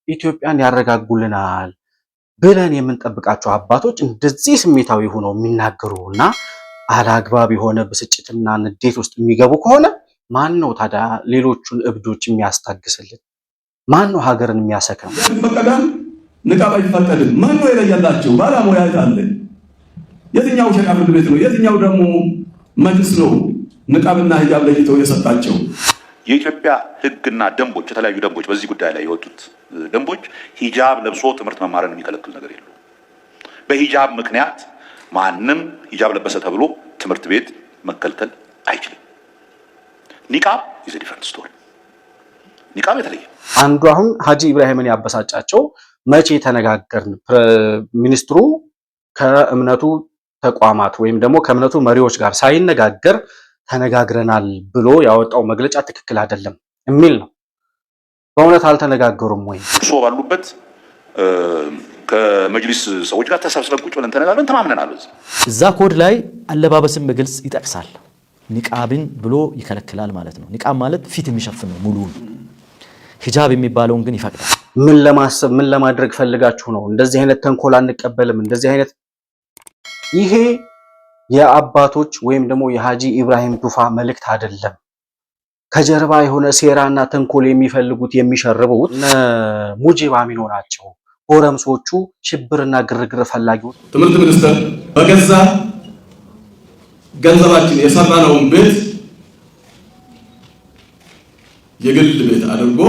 ኢትዮጵያን ያረጋጉልናል ብለን የምንጠብቃቸው አባቶች እንደዚህ ስሜታዊ ሆነው የሚናገሩና አላግባብ የሆነ ብስጭትና ንዴት ውስጥ የሚገቡ ከሆነ ማን ነው ታዲያ ሌሎቹን እብዶች የሚያስታግስልን? ማን ነው ሀገርን የሚያሰክረው? ፈቀደም ንቃብ አይፈቀድም። ማን ነው የለየላቸው? ባለሙያ አለ። የትኛው ሸሪዓ ፍርድ ቤት ነው? የትኛው ደግሞ መንግስት ነው ንቃብና ሂጃብ ለይተው የሰጣቸው? የኢትዮጵያ ህግና ደንቦች፣ የተለያዩ ደንቦች፣ በዚህ ጉዳይ ላይ የወጡት ደንቦች ሂጃብ ለብሶ ትምህርት መማርን የሚከለክል ነገር የለም። በሂጃብ ምክንያት ማንም ሂጃብ ለበሰ ተብሎ ትምህርት ቤት መከልከል አይችልም። ኒቃብ ኢዝ አ ዲፈረንት ስቶሪ። ኒቃብ የተለየ አንዱ አሁን ሀጂ ኢብራሂምን ያበሳጫቸው መቼ ተነጋገርን ሚኒስትሩ ከእምነቱ ተቋማት ወይም ደግሞ ከእምነቱ መሪዎች ጋር ሳይነጋገር ተነጋግረናል ብሎ ያወጣው መግለጫ ትክክል አይደለም የሚል ነው። በእውነት አልተነጋገሩም ወይ? እርሶ ባሉበት ከመጅሊስ ሰዎች ጋር ተሰብስበን ቁጭ ብለን ተነጋግረን ተማምነናል። እዛ ኮድ ላይ አለባበስን በግልጽ ይጠቅሳል። ኒቃብን ብሎ ይከለክላል ማለት ነው። ኒቃብ ማለት ፊት የሚሸፍን ነው ሙሉውን። ሂጃብ የሚባለውን ግን ይፈቅዳል። ምን ለማሰብ ምን ለማድረግ ፈልጋችሁ ነው? እንደዚህ አይነት ተንኮል አንቀበልም። እንደዚህ አይነት ይሄ የአባቶች ወይም ደግሞ የሀጂ ኢብራሂም ቱፋ መልእክት አይደለም። ከጀርባ የሆነ ሴራና ተንኮል የሚፈልጉት የሚሸርቡት ሙጂብ አሚኖ ናቸው። ጎረምሶቹ ሽብርና ግርግር ፈላጊዎች። ትምህርት ሚኒስቴር በገዛ ገንዘባችን የሰራነውን ቤት የግል ቤት አድርጎ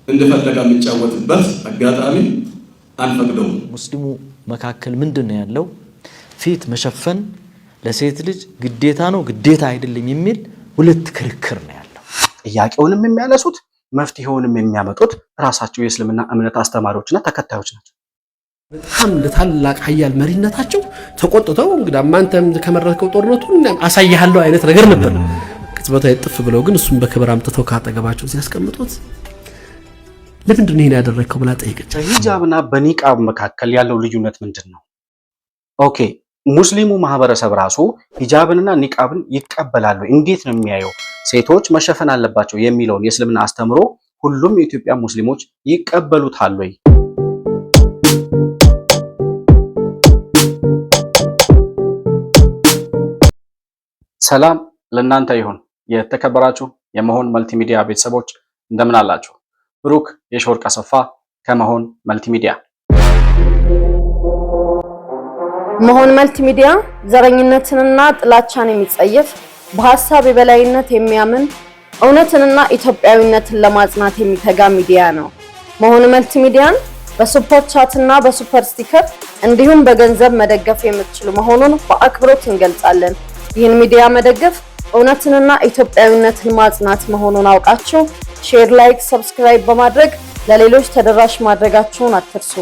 እንደፈለገ የሚጫወትበት አጋጣሚ አንፈቅደውም። ሙስሊሙ መካከል ምንድነው ያለው? ፊት መሸፈን ለሴት ልጅ ግዴታ ነው ግዴታ አይደለም የሚል ሁለት ክርክር ነው ያለው። ጥያቄውንም የሚያነሱት መፍትሄውንም የሚያመጡት ራሳቸው የእስልምና እምነት አስተማሪዎችና ተከታዮች ናቸው። በጣም ለታላቅ ኃያል መሪነታቸው ተቆጥተው እንግዲህ አንተም ከመረከው ጦርነቱን አሳያለሁ አይነት ነገር ነበር። ቅጽበታ ይጥፍ ብለው ግን እሱም በክብር አምጥተው ካጠገባቸው ሲያስቀምጡት ለምንድን ነው ይሄን ያደረከው ብላ ጠይቀች። ሂጃብና በኒቃብ መካከል ያለው ልዩነት ምንድነው? ኦኬ ሙስሊሙ ማህበረሰብ ራሱ ሂጃብንና ኒቃብን ይቀበላሉ። እንዴት ነው የሚያየው? ሴቶች መሸፈን አለባቸው የሚለውን የእስልምና አስተምሮ ሁሉም የኢትዮጵያ ሙስሊሞች ይቀበሉታል ወይ? ሰላም ለእናንተ ይሁን። የተከበራችሁ የመሆን መልቲሚዲያ ቤተሰቦች እንደምን አላችሁ? ብሩክ የሾርቅ አሰፋ ከመሆን መልቲሚዲያ። መሆን መልቲሚዲያ ዘረኝነትንና ጥላቻን የሚጸየፍ በሐሳብ የበላይነት የሚያምን እውነትንና ኢትዮጵያዊነትን ለማጽናት የሚተጋ ሚዲያ ነው። መሆን መልቲሚዲያን በሱፐር ቻት እና በሱፐር ስቲከር እንዲሁም በገንዘብ መደገፍ የምትችሉ መሆኑን በአክብሮት እንገልጻለን። ይህን ሚዲያ መደገፍ እውነትንና ኢትዮጵያዊነትን ማጽናት መሆኑን አውቃችሁ ሼር፣ ላይክ፣ ሰብስክራይብ በማድረግ ለሌሎች ተደራሽ ማድረጋችሁን አትርሱ።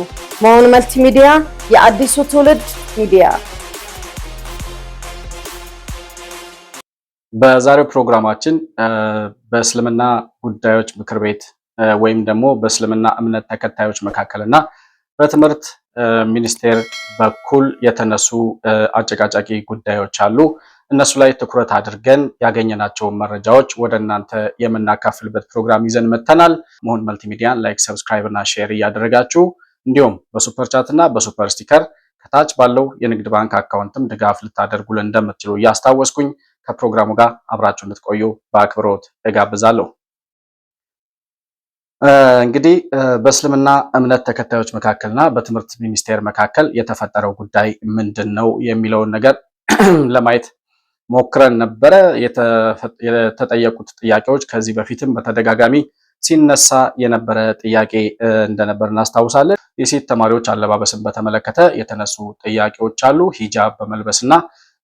መሆን መልቲሚዲያ የአዲሱ ትውልድ ሚዲያ። በዛሬው ፕሮግራማችን በእስልምና ጉዳዮች ምክር ቤት ወይም ደግሞ በእስልምና እምነት ተከታዮች መካከልና በትምህርት ሚኒስቴር በኩል የተነሱ አጨቃጫቂ ጉዳዮች አሉ። እነሱ ላይ ትኩረት አድርገን ያገኘናቸውን መረጃዎች ወደ እናንተ የምናካፍልበት ፕሮግራም ይዘን መተናል። መሆን መልቲሚዲያን ላይክ፣ ሰብስክራይብ እና ሼር እያደረጋችሁ እንዲሁም በሱፐር ቻት እና በሱፐር ስቲከር ከታች ባለው የንግድ ባንክ አካውንትም ድጋፍ ልታደርጉልን እንደምትችሉ እያስታወስኩኝ ከፕሮግራሙ ጋር አብራችሁ እንድትቆዩ በአክብሮት እጋብዛለሁ። እንግዲህ በእስልምና እምነት ተከታዮች መካከልና በትምህርት ሚኒስቴር መካከል የተፈጠረው ጉዳይ ምንድን ነው የሚለውን ነገር ለማየት ሞክረን ነበረ። የተጠየቁት ጥያቄዎች ከዚህ በፊትም በተደጋጋሚ ሲነሳ የነበረ ጥያቄ እንደነበር እናስታውሳለን። የሴት ተማሪዎች አለባበስን በተመለከተ የተነሱ ጥያቄዎች አሉ። ሂጃብ በመልበስና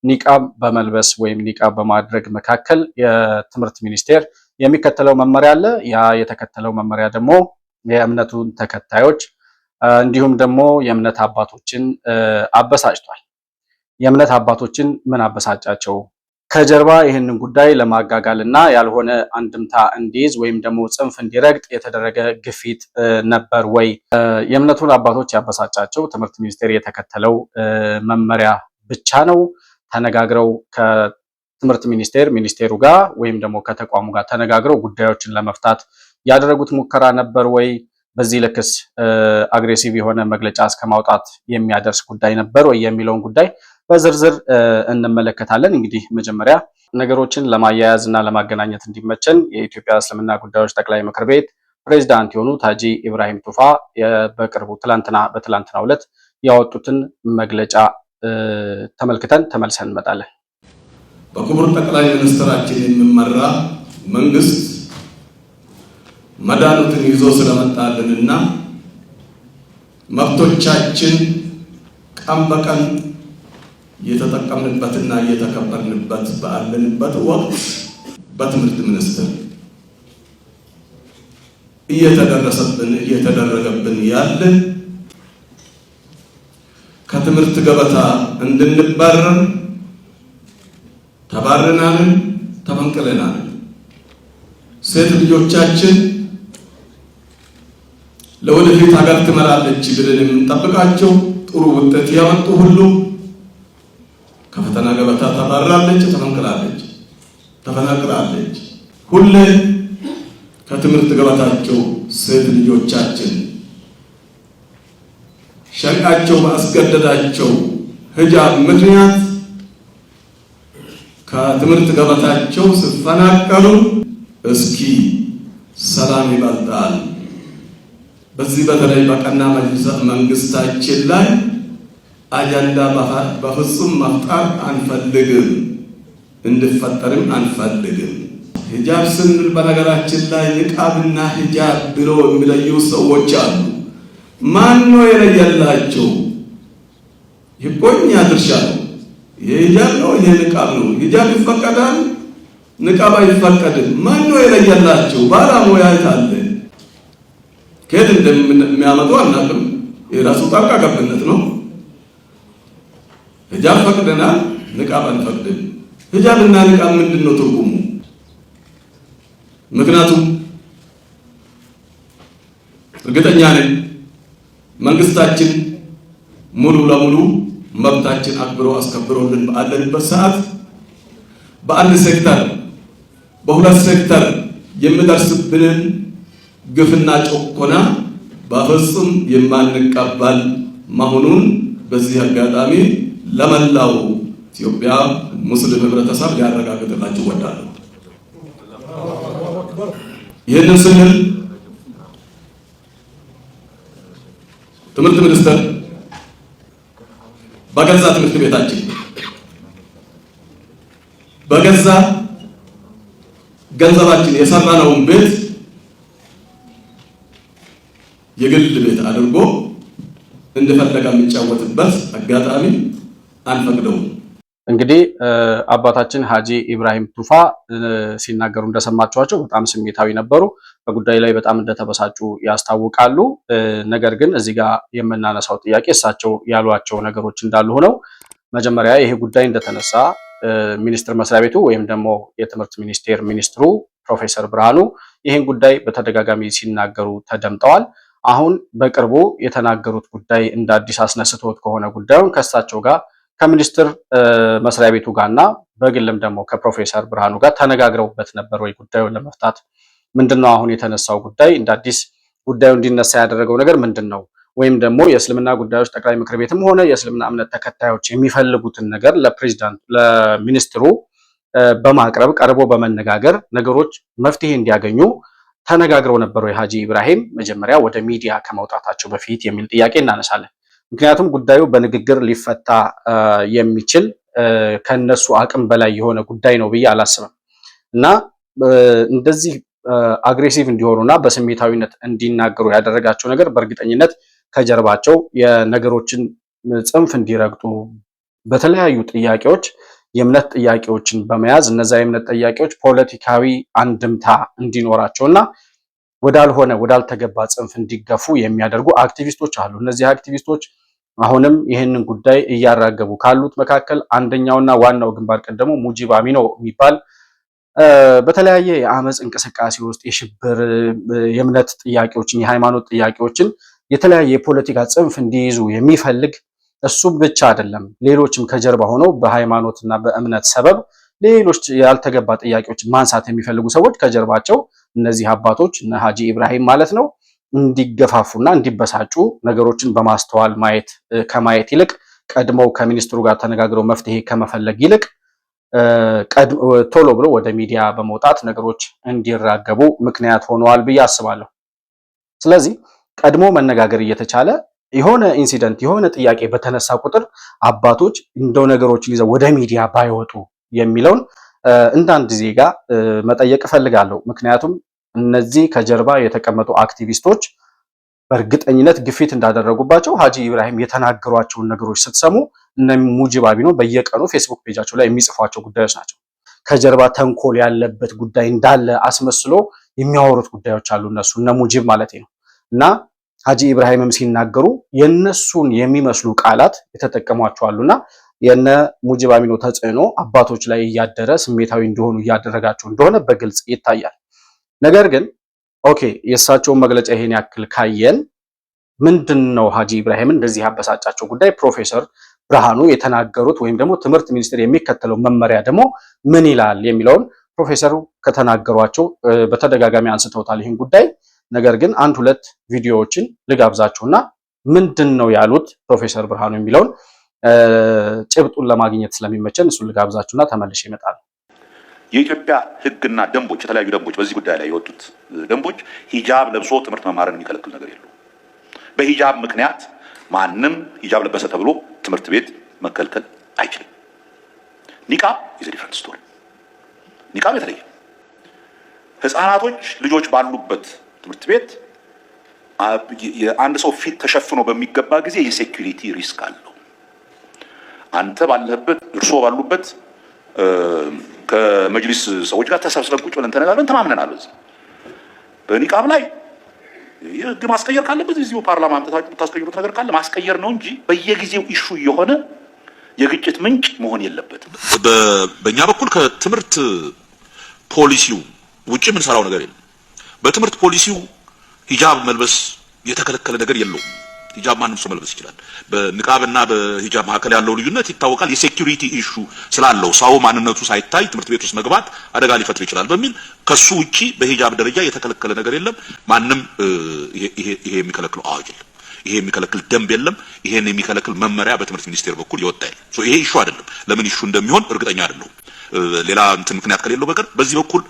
ኒቃብ በመልበስ ወይም ኒቃብ በማድረግ መካከል የትምህርት ሚኒስቴር የሚከተለው መመሪያ አለ። ያ የተከተለው መመሪያ ደግሞ የእምነቱን ተከታዮች እንዲሁም ደግሞ የእምነት አባቶችን አበሳጭቷል። የእምነት አባቶችን ምን አበሳጫቸው? ከጀርባ ይህንን ጉዳይ ለማጋጋል እና ያልሆነ አንድምታ እንዲይዝ ወይም ደግሞ ጽንፍ እንዲረግጥ የተደረገ ግፊት ነበር ወይ? የእምነቱን አባቶች ያበሳጫቸው ትምህርት ሚኒስቴር የተከተለው መመሪያ ብቻ ነው? ተነጋግረው ከትምህርት ሚኒስቴሩ ጋር ወይም ደግሞ ከተቋሙ ጋር ተነጋግረው ጉዳዮችን ለመፍታት ያደረጉት ሙከራ ነበር ወይ? በዚህ ልክስ አግሬሲቭ የሆነ መግለጫ እስከማውጣት የሚያደርስ ጉዳይ ነበር ወይ የሚለውን ጉዳይ በዝርዝር እንመለከታለን። እንግዲህ መጀመሪያ ነገሮችን ለማያያዝ እና ለማገናኘት እንዲመቸን የኢትዮጵያ እስልምና ጉዳዮች ጠቅላይ ምክር ቤት ፕሬዝዳንት የሆኑት ሀጂ ኢብራሂም ቱፋ በቅርቡ በትላንትናው ዕለት ያወጡትን መግለጫ ተመልክተን ተመልሰን እንመጣለን። በክቡር ጠቅላይ ሚኒስትራችን የሚመራ መንግስት መድኃኒቱን ይዞ ስለመጣልንና መብቶቻችን ቀን በቀን እየተጠቀምንበትና እየተከበርንበት ባለንበት ወቅት በትምህርት ሚኒስቴር እየተደረገብን ያለ ከትምህርት ገበታ እንድንባረር ተባረናልን፣ ተፈንቅለናልን። ሴት ልጆቻችን ለወደፊት ሀገር ትመራለች ብለን የምንጠብቃቸው ጥሩ ውጤት ያመጡ ሁሉ ከፈተና ገበታ ተባራለች፣ ተፈናቅላለች። ሁሌ ከትምህርት ገበታቸው ሴት ልጆቻችን ሸቃቸው ባስገደዳቸው ሂጃብ ምክንያት ከትምህርት ገበታቸው ሲፈናቀሉ እስኪ ሰላም ይበልጣል። በዚህ በተለይ በቀና መንግስታችን ላይ አጀንዳ በፍጹም መፍጠር አንፈልግም፣ እንድፈጠርም አንፈልግም። ሂጃብ ስንል በነገራችን ላይ ንቃብና ሂጃብ ብሎ የሚለዩ ሰዎች አሉ። ማን ነው የለየላቸው? የቆኛ ድርሻ ነው። የሂጃብ ነው፣ የንቃብ ነው። ሂጃብ ይፈቀዳል፣ ንቃብ አይፈቀድም። ማን ነው የለየላቸው? ባለሙያ አለ። ከየት እንደሚያመጡ አናውቅም። የራሱ ጣልቃ ገብነት ነው። ሂጃብ ፈቅደናል፣ ንቃብ አንፈቅድም። ሂጃብና ንቃብ ምንድን ነው ትርጉሙ? ምክንያቱም እርግጠኛ ነኝ መንግስታችን ሙሉ ለሙሉ መብታችን አስከብሮልን ባለንበት ሰዓት በአንድ ሴክተር በሁለት ሴክተር የሚደርስብንን ግፍና ጭቆና በፍጹም የማንቀበል መሆኑን በዚህ አጋጣሚ ለመላው ኢትዮጵያ ሙስሊም ህብረተሰብ ሊያረጋግጥላችሁ እወዳለሁ። ይህንን ስንል ትምህርት ሚኒስቴር በገዛ ትምህርት ቤታችን በገዛ ገንዘባችን የሰራነውን ቤት የግል ቤት አድርጎ እንደፈለገ የሚጫወትበት አጋጣሚ አንፈቅደውም። እንግዲህ አባታችን ሀጂ ኢብራሂም ቱፋ ሲናገሩ እንደሰማችኋቸው በጣም ስሜታዊ ነበሩ። በጉዳዩ ላይ በጣም እንደተበሳጩ ያስታውቃሉ። ነገር ግን እዚህ ጋር የምናነሳው ጥያቄ እሳቸው ያሏቸው ነገሮች እንዳሉ ሆነው መጀመሪያ ይሄ ጉዳይ እንደተነሳ ሚኒስቴር መስሪያ ቤቱ ወይም ደግሞ የትምህርት ሚኒስቴር ሚኒስትሩ ፕሮፌሰር ብርሃኑ ይህን ጉዳይ በተደጋጋሚ ሲናገሩ ተደምጠዋል። አሁን በቅርቡ የተናገሩት ጉዳይ እንደ አዲስ አስነስቶት ከሆነ ጉዳዩን ከእሳቸው ጋር ከሚኒስቴር መስሪያ ቤቱ ጋርና በግልም ደግሞ ከፕሮፌሰር ብርሃኑ ጋር ተነጋግረውበት ነበር ወይ? ጉዳዩን ለመፍታት ምንድነው አሁን የተነሳው ጉዳይ? እንደ አዲስ ጉዳዩ እንዲነሳ ያደረገው ነገር ምንድነው? ወይም ደግሞ የእስልምና ጉዳዮች ጠቅላይ ምክር ቤትም ሆነ የእስልምና እምነት ተከታዮች የሚፈልጉትን ነገር ለሚኒስትሩ በማቅረብ ቀርቦ በመነጋገር ነገሮች መፍትሄ እንዲያገኙ ተነጋግረው ነበር ወይ ሀጂ ኢብራሂም መጀመሪያ ወደ ሚዲያ ከመውጣታቸው በፊት የሚል ጥያቄ እናነሳለን። ምክንያቱም ጉዳዩ በንግግር ሊፈታ የሚችል ከነሱ አቅም በላይ የሆነ ጉዳይ ነው ብዬ አላስብም እና እንደዚህ አግሬሲቭ እንዲሆኑና በስሜታዊነት እንዲናገሩ ያደረጋቸው ነገር በእርግጠኝነት ከጀርባቸው የነገሮችን ጽንፍ እንዲረግጡ በተለያዩ ጥያቄዎች የእምነት ጥያቄዎችን በመያዝ እነዛ የእምነት ጥያቄዎች ፖለቲካዊ አንድምታ እንዲኖራቸውና ወዳልተገባ ጽንፍ እንዲገፉ የሚያደርጉ አክቲቪስቶች አሉ። እነዚህ አክቲቪስቶች አሁንም ይህንን ጉዳይ እያራገቡ ካሉት መካከል አንደኛውና ዋናው ግንባር ቀደሙ ሙጂብ አሚኖ የሚባል በተለያየ የአመፅ እንቅስቃሴ ውስጥ የሽብር የእምነት ጥያቄዎችን የሃይማኖት ጥያቄዎችን የተለያየ የፖለቲካ ጽንፍ እንዲይዙ የሚፈልግ እሱ ብቻ አይደለም፣ ሌሎችም ከጀርባ ሆነው በሃይማኖትና በእምነት ሰበብ ሌሎች ያልተገባ ጥያቄዎችን ማንሳት የሚፈልጉ ሰዎች ከጀርባቸው እነዚህ አባቶች እነ ሀጂ ኢብራሂም ማለት ነው እንዲገፋፉና እንዲበሳጩ ነገሮችን በማስተዋል ከማየት ይልቅ ቀድመው ከሚኒስትሩ ጋር ተነጋግረው መፍትሄ ከመፈለግ ይልቅ ቶሎ ብሎ ወደ ሚዲያ በመውጣት ነገሮች እንዲራገቡ ምክንያት ሆነዋል ብዬ አስባለሁ። ስለዚህ ቀድሞ መነጋገር እየተቻለ የሆነ ኢንሲደንት የሆነ ጥያቄ በተነሳ ቁጥር አባቶች እንደው ነገሮችን ይዘው ወደ ሚዲያ ባይወጡ የሚለውን እንዳንድ ዜጋ መጠየቅ እፈልጋለሁ። ምክንያቱም እነዚህ ከጀርባ የተቀመጡ አክቲቪስቶች በእርግጠኝነት ግፊት እንዳደረጉባቸው ሀጂ ኢብራሂም የተናገሯቸውን ነገሮች ስትሰሙ እነ ሙጂብ አሚኖ በየቀኑ ፌስቡክ ፔጃቸው ላይ የሚጽፏቸው ጉዳዮች ናቸው። ከጀርባ ተንኮል ያለበት ጉዳይ እንዳለ አስመስሎ የሚያወሩት ጉዳዮች አሉ፣ እነሱ እነ ሙጂብ ማለት ነው። እና ሀጂ ኢብራሂምም ሲናገሩ የነሱን የሚመስሉ ቃላት የተጠቀሟቸው አሉና የነ ሙጂብ አሚኖ ተጽዕኖ አባቶች ላይ እያደረ ስሜታዊ እንዲሆኑ እያደረጋቸው እንደሆነ በግልጽ ይታያል። ነገር ግን ኦኬ የእሳቸውን መግለጫ ይሄን ያክል ካየን ምንድነው ሀጂ ኢብራሂምን እንደዚህ ያበሳጫቸው ጉዳይ? ፕሮፌሰር ብርሃኑ የተናገሩት ወይም ደግሞ ትምህርት ሚኒስቴር የሚከተለው መመሪያ ደግሞ ምን ይላል የሚለውን ፕሮፌሰሩ ከተናገሯቸው በተደጋጋሚ አንስተውታል ይህን ጉዳይ። ነገር ግን አንድ ሁለት ቪዲዮዎችን ልጋብዛችሁና ምንድነው ያሉት ፕሮፌሰር ብርሃኑ የሚለውን ጭብጡን ለማግኘት ስለሚመቸን እሱን ልጋብዛችሁና ተመልሼ እመጣለሁ። የኢትዮጵያ ሕግና ደንቦች የተለያዩ ደንቦች በዚህ ጉዳይ ላይ የወጡት ደንቦች ሂጃብ ለብሶ ትምህርት መማርን የሚከለክል ነገር የለው። በሂጃብ ምክንያት ማንም ሂጃብ ለበሰ ተብሎ ትምህርት ቤት መከልከል አይችልም። ኒቃብ ኢዝ አ ዲፈረንት ስቶሪ። ኒቃብ የተለየ ህፃናቶች ልጆች ባሉበት ትምህርት ቤት የአንድ ሰው ፊት ተሸፍኖ በሚገባ ጊዜ የሴኩሪቲ ሪስክ አለው። አንተ ባለህበት እርሶ ባሉበት ከመጅሊስ ሰዎች ጋር ተሰብስበን ቁጭ ብለን ተነጋግረን ተማምነናል። በኒቃብ ላይ የህግ ማስቀየር ካለበት እዚሁ ፓርላማ አምጥታችሁ የምታስቀይሩት ነገር ካለ ማስቀየር ነው እንጂ በየጊዜው ኢሹ የሆነ የግጭት ምንጭ መሆን የለበትም። በእኛ በኩል ከትምህርት ፖሊሲው ውጪ የምንሰራው ነገር የለም። በትምህርት ፖሊሲው ሂጃብ መልበስ የተከለከለ ነገር የለውም። ሂጃብ ማንም ሰው መልበስ ይችላል። በንቃብና በሂጃብ መካከል ያለው ልዩነት ይታወቃል። የሴኩሪቲ ኢሹ ስላለው ሰው ማንነቱ ሳይታይ ትምህርት ቤት ውስጥ መግባት አደጋ ሊፈጥር ይችላል በሚል ከሱ ውጪ በሂጃብ ደረጃ የተከለከለ ነገር የለም። ማንም ይሄ የሚከለክለው አዋጅ የለም። ይሄ የሚከለክል ደንብ የለም። ይሄን የሚከለክል መመሪያ በትምህርት ሚኒስቴር በኩል ይወጣ ይል። ይሄ ኢሹ አይደለም። ለምን ኢሹ እንደሚሆን እርግጠኛ አይደለሁም። ሌላ ምክንያት ከሌለው በቀር በዚህ በኩል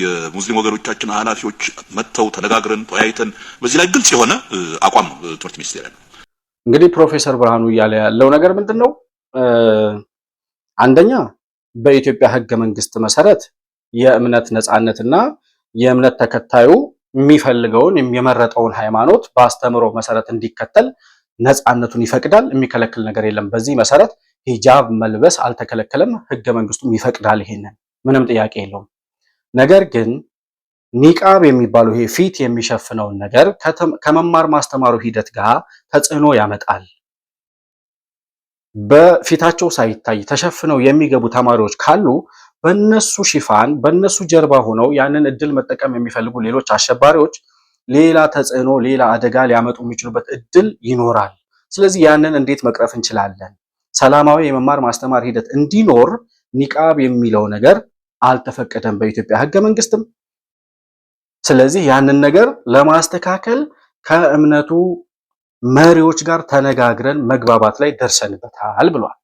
የሙስሊም ወገኖቻችን ኃላፊዎች መጥተው ተነጋግረን ተወያይተን በዚህ ላይ ግልጽ የሆነ አቋም ነው ትምህርት ሚኒስቴር ያለው። እንግዲህ ፕሮፌሰር ብርሃኑ እያለ ያለው ነገር ምንድነው? አንደኛ በኢትዮጵያ ሕገ መንግስት መሰረት የእምነት ነጻነትና የእምነት ተከታዩ የሚፈልገውን የመረጠውን ሃይማኖት በአስተምሮ መሰረት እንዲከተል ነጻነቱን ይፈቅዳል። የሚከለክል ነገር የለም። በዚህ መሰረት ሂጃብ መልበስ አልተከለከለም። ሕገ መንግስቱም ይፈቅዳል። ይሄንን ምንም ጥያቄ የለውም። ነገር ግን ኒቃብ የሚባለው ይሄ ፊት የሚሸፍነውን ነገር ከመማር ማስተማሩ ሂደት ጋር ተጽዕኖ ያመጣል። በፊታቸው ሳይታይ ተሸፍነው የሚገቡ ተማሪዎች ካሉ በነሱ ሽፋን በነሱ ጀርባ ሆነው ያንን እድል መጠቀም የሚፈልጉ ሌሎች አሸባሪዎች ሌላ ተጽዕኖ ሌላ አደጋ ሊያመጡ የሚችሉበት እድል ይኖራል። ስለዚህ ያንን እንዴት መቅረፍ እንችላለን? ሰላማዊ የመማር ማስተማር ሂደት እንዲኖር ኒቃብ የሚለው ነገር አልተፈቀደም በኢትዮጵያ ሕገ መንግስትም። ስለዚህ ያንን ነገር ለማስተካከል ከእምነቱ መሪዎች ጋር ተነጋግረን መግባባት ላይ ደርሰንበታል ብሏል።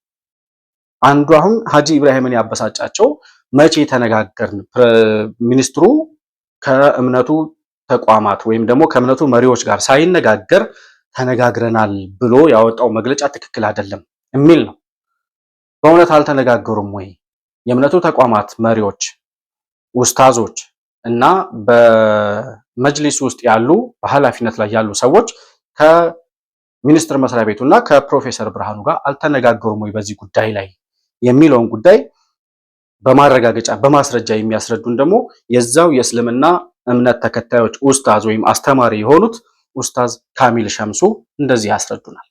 አንዱ አሁን ሀጂ ኢብራሂምን ያበሳጫቸው መቼ ተነጋገርን? ሚኒስትሩ ከእምነቱ ተቋማት ወይም ደግሞ ከእምነቱ መሪዎች ጋር ሳይነጋገር ተነጋግረናል ብሎ ያወጣው መግለጫ ትክክል አይደለም የሚል ነው። በእውነት አልተነጋገሩም ወይ? የእምነቱ ተቋማት መሪዎች፣ ኡስታዞች እና በመጅሊስ ውስጥ ያሉ በኃላፊነት ላይ ያሉ ሰዎች ከሚኒስትር መስሪያ ቤቱና ከፕሮፌሰር ብርሃኑ ጋር አልተነጋገሩም ወይ በዚህ ጉዳይ ላይ የሚለውን ጉዳይ በማረጋገጫ በማስረጃ የሚያስረዱን ደግሞ የዛው የእስልምና እምነት ተከታዮች ኡስታዝ ወይም አስተማሪ የሆኑት ኡስታዝ ካሚል ሸምሱ እንደዚህ ያስረዱናል።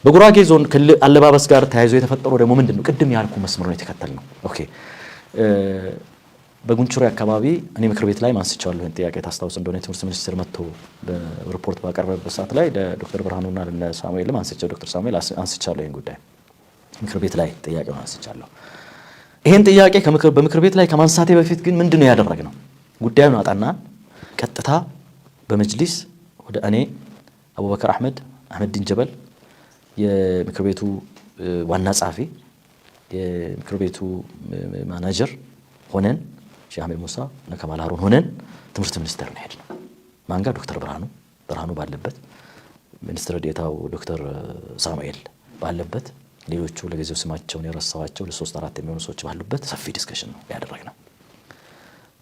በጉራጌ ዞን ክልል አለባበስ ጋር ተያይዞ የተፈጠረው ደግሞ ምንድነው? ቅድም ያልኩ መስመር ነው የተከተልነው። ኦኬ በጉንቹሬ አካባቢ እኔ ምክር ቤት ላይ ማንስቻለሁ። ይሄን ጥያቄ ታስታውስ እንደሆነ የትምህርት ሚኒስቴር መጥቶ ሪፖርት ባቀረበበት ሰዓት ላይ ለዶክተር ብርሃኑና ለሳሙኤል አንስቻለሁ። ዶክተር ሳሙኤል አንስቻለሁ። ይሄን ጉዳይ ምክር ቤት ላይ ጥያቄውን አንስቻለሁ። ይሄን ጥያቄ በምክር ቤት ላይ ከማንሳቴ በፊት ግን ምንድነው ያደረግነው? ጉዳዩን አጣናን። ቀጥታ በመጅሊስ ወደ እኔ አቡበከር አህመድዲን ጀበል የምክር ቤቱ ዋና ጸሐፊ የምክር ቤቱ ማናጀር ሆነን ሼህ አህመድ ሙሳ እና ከማል ሃሩን ሆነን ትምህርት ሚኒስቴር ነው ሄድነው። ማንጋ ዶክተር ብርሃኑ ባለበት፣ ሚኒስትር ዴኤታው ዶክተር ሳሙኤል ባለበት፣ ሌሎቹ ለጊዜው ስማቸውን የረሳዋቸው ለ3-4 የሚሆኑ ሰዎች ባሉበት ሰፊ ዲስከሽን ነው ያደረግነው።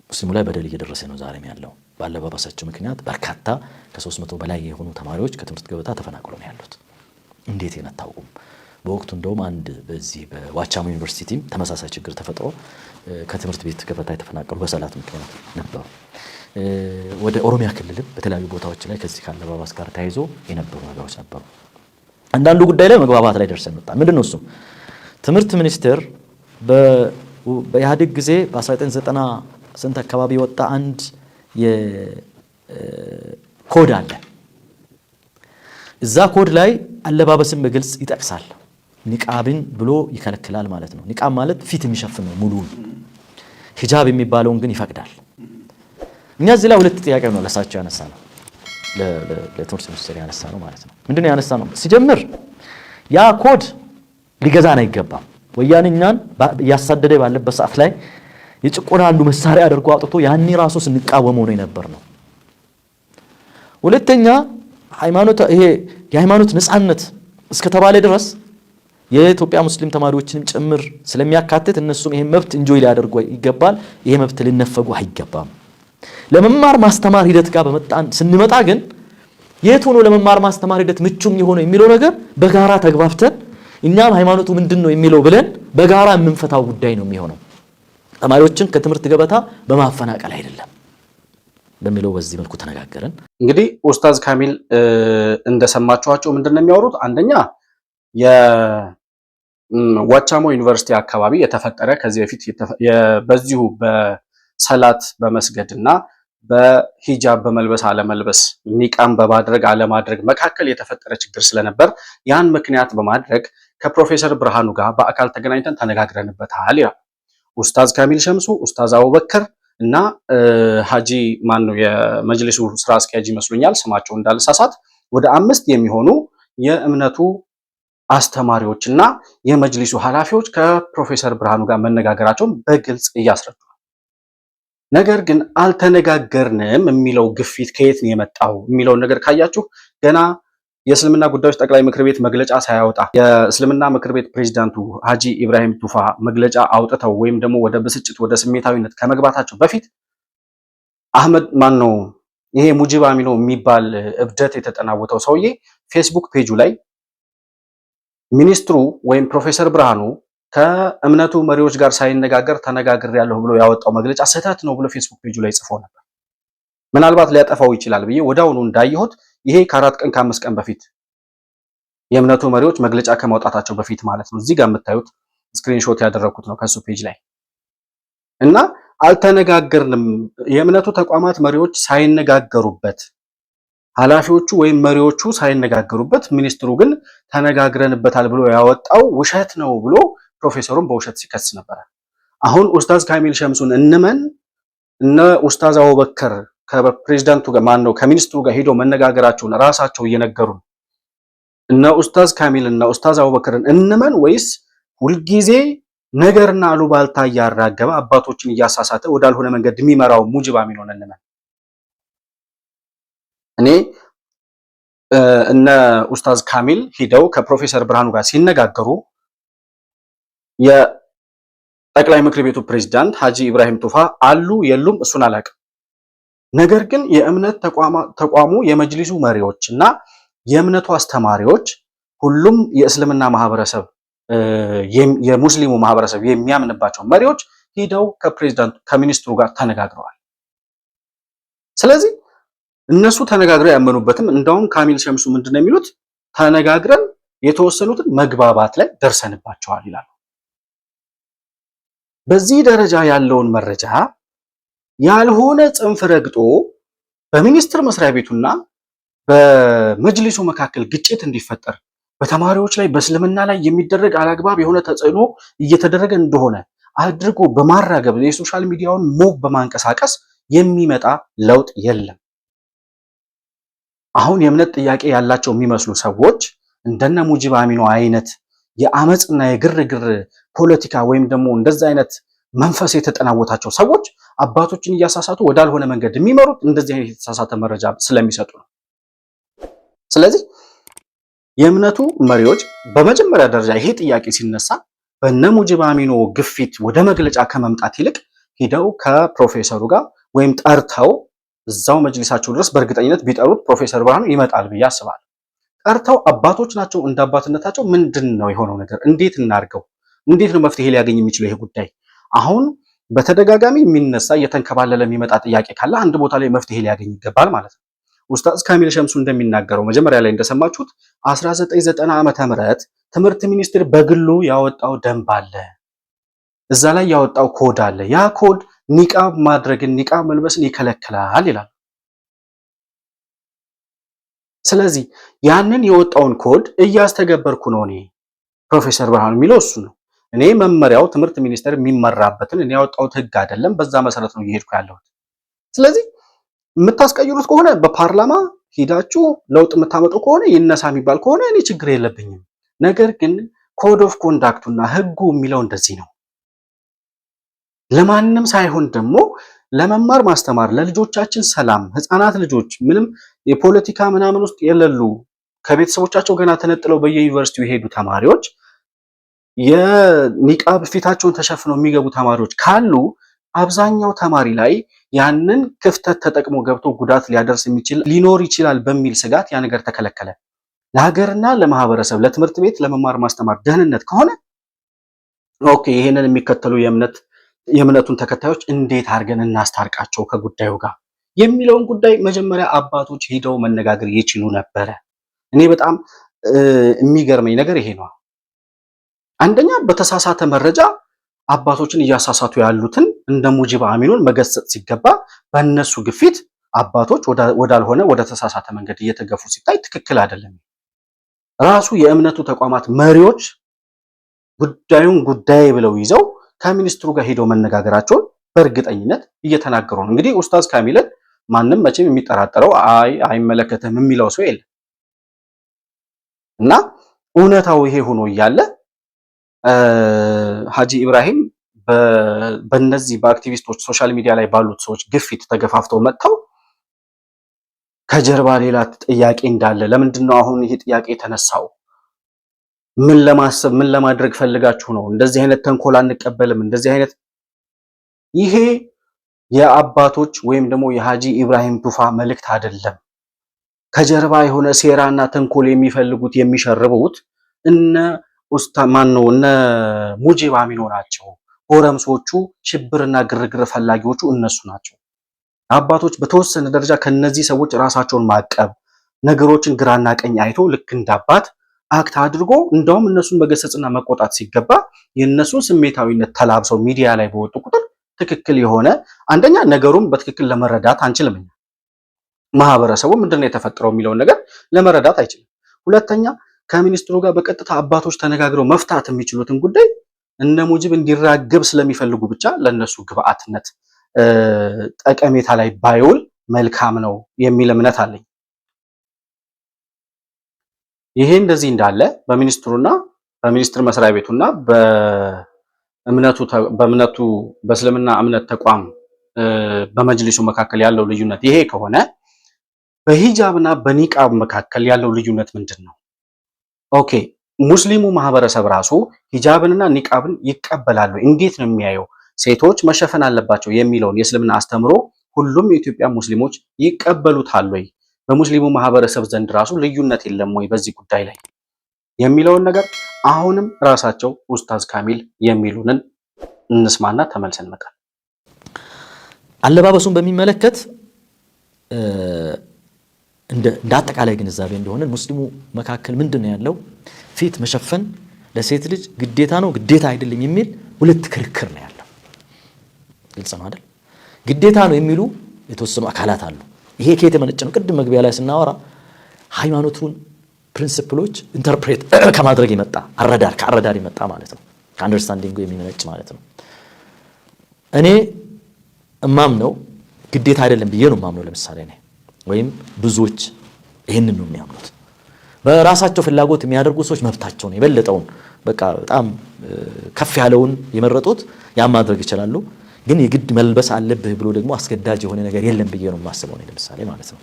ሙስሊሙ ላይ በደል እየደረሰ ነው ዛሬም ያለው። ባለባበሳቸው ምክንያት በርካታ ከ300 በላይ የሆኑ ተማሪዎች ከትምህርት ገበታ ተፈናቅለው ነው ያሉት። እንዴት የነታውቁም። በወቅቱ እንደውም አንድ በዚህ በዋቻሞ ዩኒቨርሲቲም ተመሳሳይ ችግር ተፈጥሮ ከትምህርት ቤት ገበታ የተፈናቀሉ በሰላት ምክንያት ነበሩ። ወደ ኦሮሚያ ክልልም በተለያዩ ቦታዎች ላይ ከዚህ ካለባበስ ጋር ተያይዞ የነበሩ ነገሮች ነበሩ። አንዳንዱ ጉዳይ ላይ መግባባት ላይ ደርሰን መጣን። ምንድነው እሱ? ትምህርት ሚኒስቴር በኢህአዴግ ጊዜ በ1990 ስንት አካባቢ ወጣ አንድ የኮድ አለ። እዛ ኮድ ላይ አለባበስን በግልጽ ይጠቅሳል። ኒቃብን ብሎ ይከለክላል ማለት ነው። ኒቃብ ማለት ፊት የሚሸፍን ነው ሙሉውን። ሂጃብ የሚባለውን ግን ይፈቅዳል። እኛ እዚህ ላይ ሁለት ጥያቄ ነው ለሳቸው ያነሳ ነው፣ ለትምህርት ሚኒስቴር ያነሳ ነው ማለት ነው። ምንድነው ያነሳ ነው? ሲጀምር ያ ኮድ ሊገዛን አይገባም። ወያኔ እኛን እያሳደደ ባለበት ሰዓት ላይ የጭቆና አንዱ መሳሪያ አድርጎ አውጥቶ ያኔ ራሱ ስንቃወመው ነው የነበር ነው። ሁለተኛ የሃይማኖት ነፃነት እስከተባለ ድረስ የኢትዮጵያ ሙስሊም ተማሪዎችንም ጭምር ስለሚያካትት እነሱም ይሄን መብት እንጆይ ሊያደርጉ ይገባል። ይሄ መብት ሊነፈጉ አይገባም። ለመማር ማስተማር ሂደት ጋር ስንመጣ ግን የቱ ነው ለመማር ማስተማር ሂደት ምቹም የሆነው የሚለው ነገር በጋራ ተግባብተን እኛም ሃይማኖቱ ምንድነው የሚለው ብለን በጋራ የምንፈታው ጉዳይ ነው የሚሆነው። ተማሪዎችን ከትምህርት ገበታ በማፈናቀል አይደለም በሚለው በዚህ መልኩ ተነጋገረን። እንግዲህ ኡስታዝ ካሚል እንደሰማችኋቸው ምንድነው የሚያወሩት? አንደኛ የዋቻሞ ዩኒቨርሲቲ አካባቢ የተፈጠረ ከዚህ በፊት በዚሁ በሰላት በመስገድና በሂጃብ በመልበስ አለመልበስ ኒቃም በማድረግ አለማድረግ መካከል የተፈጠረ ችግር ስለነበር ያን ምክንያት በማድረግ ከፕሮፌሰር ብርሃኑ ጋር በአካል ተገናኝተን ተነጋግረንበታል ይላል ኡስታዝ ካሚል ሸምሱ። ኡስታዝ አቡበከር እና ሀጂ ማን ነው የመጅሊሱ ስራ አስኪያጅ ይመስሉኛል ስማቸው እንዳልሳሳት ወደ 5 የሚሆኑ የእምነቱ አስተማሪዎችና የመጅሊሱ ኃላፊዎች ከፕሮፌሰር ብርሃኑ ጋር መነጋገራቸውን በግልጽ እያስረዱ። ነገር ግን አልተነጋገርንም የሚለው ግፊት ከየት ነው የመጣው የሚለውን ነገር ካያችሁ ገና የእስልምና ጉዳዮች ጠቅላይ ምክር ቤት መግለጫ ሳያወጣ የእስልምና ምክር ቤት ፕሬዝዳንቱ ሀጂ ኢብራሂም ቱፋ መግለጫ አውጥተው ወይም ደግሞ ወደ ብስጭት ወደ ስሜታዊነት ከመግባታቸው በፊት አህመድ ማን ነው ይሄ ሙጂብ አሚኖ የሚባል እብደት የተጠናወተው ሰውዬ ፌስቡክ ፔጁ ላይ ሚኒስትሩ ወይም ፕሮፌሰር ብርሃኑ ከእምነቱ መሪዎች ጋር ሳይነጋገር ተነጋግሬያለሁ ብሎ ያወጣው መግለጫ ስህተት ነው ብሎ ፌስቡክ ፔጁ ላይ ጽፎ ነበር። ምናልባት ሊያጠፋው ይችላል ብዬ ወዳውኑ እንዳየሁት ይሄ ከ4 ቀን ከ5 ቀን በፊት የእምነቱ መሪዎች መግለጫ ከማውጣታቸው በፊት ማለት ነው። እዚህ ጋር የምታዩት ስክሪንሾት ያደረኩት ነው ከሱ ፔጅ ላይ እና አልተነጋገርንም የእምነቱ ተቋማት መሪዎች ሳይነጋገሩበት ኃላፊዎቹ ወይም መሪዎቹ ሳይነጋገሩበት ሚኒስትሩ ግን ተነጋግረንበታል ብሎ ያወጣው ውሸት ነው ብሎ ፕሮፌሰሩን በውሸት ሲከስ ነበር። አሁን ኡስታዝ ካሚል ሸምሱን እንመን እነ ኡስታዝ አቡበከር ከፕሬዝዳንቱ ጋር ማን ነው ከሚኒስትሩ ጋር ሄዶ መነጋገራቸውን ራሳቸው እየነገሩን እነ ኡስታዝ ካሚል እና ኡስታዝ አቡበከርን እንመን ወይስ ሁልጊዜ ነገርና አሉባልታ እያራገበ አባቶችን እያሳሳተ ወዳልሆነ መንገድ የሚመራው ሙጂብ አሚኖን እንመን? እኔ እነ ኡስታዝ ካሚል ሄደው ከፕሮፌሰር ብርሃኑ ጋር ሲነጋገሩ የጠቅላይ ምክር ቤቱ ፕሬዝዳንት ሀጂ ኢብራሂም ቱፋ አሉ የሉም እሱን አላውቅም። ነገር ግን የእምነት ተቋሙ የመጅሊሱ መሪዎች እና የእምነቱ አስተማሪዎች ሁሉም የእስልምና ማህበረሰብ የሙስሊሙ ማህበረሰብ የሚያምንባቸው መሪዎች ሄደው ከፕሬዝዳንቱ ከሚኒስትሩ ጋር ተነጋግረዋል። ስለዚህ እነሱ ተነጋግረው ያመኑበትም እንደውም ካሚል ሸምሱ ምንድነው የሚሉት ተነጋግረን የተወሰኑትን መግባባት ላይ ደርሰንባቸዋል ይላሉ። በዚህ ደረጃ ያለውን መረጃ ያልሆነ ጽንፍ ረግጦ በሚኒስትር መስሪያ ቤቱና በመጅሊሱ መካከል ግጭት እንዲፈጠር በተማሪዎች ላይ በእስልምና ላይ የሚደረግ አላግባብ የሆነ ተጽዕኖ እየተደረገ እንደሆነ አድርጎ በማራገብ የሶሻል ሚዲያውን ሞብ በማንቀሳቀስ የሚመጣ ለውጥ የለም። አሁን የእምነት ጥያቄ ያላቸው የሚመስሉ ሰዎች እንደነ ሙጂብ አሚኖ አይነት የአመጽና የግርግር ፖለቲካ ወይም ደግሞ እንደዛ አይነት መንፈስ የተጠናወታቸው ሰዎች አባቶችን እያሳሳቱ ወዳልሆነ መንገድ የሚመሩት እንደዚህ አይነት የተሳሳተ መረጃ ስለሚሰጡ ነው። ስለዚህ የእምነቱ መሪዎች በመጀመሪያ ደረጃ ይሄ ጥያቄ ሲነሳ በነ ሙጂብ አሚኖ ግፊት ወደ መግለጫ ከመምጣት ይልቅ ሄደው ከፕሮፌሰሩ ጋር ወይም ጠርተው እዛው መጅሊሳቸው ድረስ በእርግጠኝነት ቢጠሩት ፕሮፌሰር ብርሃኑ ይመጣል ብዬ አስባለሁ። ጠርተው አባቶች ናቸው እንዳባትነታቸው ምንድን ነው የሆነው ነገር፣ እንዴት እናርገው፣ እንዴት ነው መፍትሄ ሊያገኝ የሚችለው ይሄ ጉዳይ? አሁን በተደጋጋሚ የሚነሳ እየተንከባለለ የሚመጣ ጥያቄ ካለ አንድ ቦታ ላይ መፍትሄ ሊያገኝ ይገባል ማለት ነው። ኡስታዝ ካሚል ሸምሱ እንደሚናገረው መጀመሪያ ላይ እንደሰማችሁት 1990 ዓመተ ምህረት ትምህርት ሚኒስቴር በግሉ ያወጣው ደንብ አለ፣ እዛ ላይ ያወጣው ኮድ አለ። ያ ኮድ ኒቃብ ማድረግን ኒቃብ መልበስን ይከለክላል ይላል። ስለዚህ ያንን የወጣውን ኮድ እያስተገበርኩ ነው እኔ ፕሮፌሰር ብርሃኑ የሚለው እሱ ነው። እኔ መመሪያው ትምህርት ሚኒስቴር የሚመራበትን እኔ ያወጣሁት ህግ አይደለም፣ በዛ መሰረት ነው እየሄድኩ ያለሁት። ስለዚህ የምታስቀይሩት ከሆነ በፓርላማ ሂዳችሁ ለውጥ የምታመጡ ከሆነ ይነሳ የሚባል ከሆነ እኔ ችግር የለብኝም። ነገር ግን ኮድ ኦፍ ኮንዳክቱና ህጉ የሚለው እንደዚህ ነው። ለማንም ሳይሆን ደግሞ ለመማር ማስተማር ለልጆቻችን ሰላም፣ ህፃናት ልጆች ምንም የፖለቲካ ምናምን ውስጥ የሌሉ ከቤተሰቦቻቸው ገና ተነጥለው በየዩኒቨርሲቲው የሄዱ ተማሪዎች የኒቃብ ፊታቸውን ተሸፍነው የሚገቡ ተማሪዎች ካሉ አብዛኛው ተማሪ ላይ ያንን ክፍተት ተጠቅሞ ገብቶ ጉዳት ሊያደርስ የሚችል ሊኖር ይችላል በሚል ስጋት ያ ነገር ተከለከለ። ለሀገርና ለማህበረሰብ ለትምህርት ቤት ለመማር ማስተማር ደህንነት ከሆነ ኦኬ፣ ይሄንን የሚከተሉ የእምነቱን ተከታዮች እንዴት አድርገን እናስታርቃቸው ከጉዳዩ ጋር የሚለውን ጉዳይ መጀመሪያ አባቶች ሄደው መነጋገር ይችሉ ነበረ። እኔ በጣም የሚገርመኝ ነገር ይሄ ነው። አንደኛ በተሳሳተ መረጃ አባቶችን እያሳሳቱ ያሉትን እንደ ሙጂብ አሚኑን መገሰጽ ሲገባ በእነሱ ግፊት አባቶች ወዳልሆነ ወደ ተሳሳተ መንገድ እየተገፉ ሲታይ ትክክል አይደለም። ራሱ የእምነቱ ተቋማት መሪዎች ጉዳዩን ጉዳይ ብለው ይዘው ከሚኒስትሩ ጋር ሄደው መነጋገራቸውን በእርግጠኝነት እየተናገሩ ነው። እንግዲህ ኡስታዝ ካሚልን ማንም መቼም የሚጠራጠረው አይመለከትም የሚለው ሰው የለም እና እውነታው ይሄ ሆኖ እያለ ሀጂ ኢብራሂም በእነዚህ በአክቲቪስቶች ሶሻል ሚዲያ ላይ ባሉት ሰዎች ግፊት ተገፋፍተው መጥተው ከጀርባ ሌላ ጥያቄ እንዳለ፣ ለምንድን ነው አሁን ይሄ ጥያቄ የተነሳው? ምን ለማሰብ ምን ለማድረግ ፈልጋችሁ ነው? እንደዚህ አይነት ተንኮል አንቀበልም። እንደዚህ አይነት ይሄ የአባቶች ወይም ደግሞ የሀጂ ኢብራሂም ቱፋ መልእክት አይደለም። ከጀርባ የሆነ ሴራና ተንኮል የሚፈልጉት የሚሸርቡት እነ እነ ሙጂብ አሚኖ ናቸው። ጎረምሶቹ ሽብርና ግርግር ፈላጊዎቹ እነሱ ናቸው። አባቶች በተወሰነ ደረጃ ከነዚህ ሰዎች ራሳቸውን ማቀብ፣ ነገሮችን ግራና ቀኝ አይቶ ልክ እንዳባት አክት አድርጎ እንደውም እነሱን መገሰጽና መቆጣት ሲገባ የእነሱን ስሜታዊነት ተላብሰው ሚዲያ ላይ በወጡ ቁጥር ትክክል የሆነ አንደኛ ነገሩን በትክክል ለመረዳት አንችልም። ማህበረሰቡ ምንድነው የተፈጠረው የሚለውን ነገር ለመረዳት አይችልም። ሁለተኛ ከሚኒስትሩ ጋር በቀጥታ አባቶች ተነጋግረው መፍታት የሚችሉትን ጉዳይ እነ ሙጂብ እንዲራገብ ስለሚፈልጉ ብቻ ለነሱ ግብአትነት ጠቀሜታ ላይ ባይውል መልካም ነው የሚል እምነት አለኝ። ይሄ እንደዚህ እንዳለ በሚኒስትሩና በሚኒስትር መስሪያ ቤቱና በእምነቱ በእስልምና እምነት ተቋም በመጅሊሱ መካከል ያለው ልዩነት ይሄ ከሆነ በሂጃብና በኒቃብ መካከል ያለው ልዩነት ምንድን ነው? ኦኬ፣ ሙስሊሙ ማህበረሰብ ራሱ ሂጃብንና ኒቃብን ይቀበላሉ። እንዴት ነው የሚያየው? ሴቶች መሸፈን አለባቸው የሚለውን የእስልምና አስተምሮ ሁሉም የኢትዮጵያ ሙስሊሞች ይቀበሉታል ወይ? በሙስሊሙ ማህበረሰብ ዘንድ ራሱ ልዩነት የለም ወይ በዚህ ጉዳይ ላይ የሚለውን ነገር አሁንም ራሳቸው ኡስታዝ ካሚል የሚሉንን እንስማና ተመልሰን እንመጣለን። አለባበሱን በሚመለከት እንደ አጠቃላይ ግንዛቤ እንደሆነ ሙስሊሙ መካከል ምንድነው ያለው? ፊት መሸፈን ለሴት ልጅ ግዴታ ነው ግዴታ አይደለም የሚል ሁለት ክርክር ነው ያለው። ግልጽ ነው አይደል? ግዴታ ነው የሚሉ የተወሰኑ አካላት አሉ። ይሄ ከየት የመነጨ ነው? ቅድም መግቢያ ላይ ስናወራ ሃይማኖቱን ፕሪንሲፕሎች ኢንተርፕሬት ከማድረግ የመጣ ከአረዳድ የመጣ ማለት ነው። ከአንደርስታንዲንጉ የሚመነጭ ማለት ነው። እኔ እማምነው ግዴታ አይደለም ብዬ ነው እማምነው። ለምሳሌ እኔ ወይም ብዙዎች ይህንን ነው የሚያምኑት። በራሳቸው ፍላጎት የሚያደርጉ ሰዎች መብታቸውን የበለጠውን በቃ በጣም ከፍ ያለውን የመረጡት ያን ማድረግ ይችላሉ። ግን የግድ መልበስ አለብህ ብሎ ደግሞ አስገዳጅ የሆነ ነገር የለም ብዬ ነው የማስበው ነው ለምሳሌ ማለት ነው።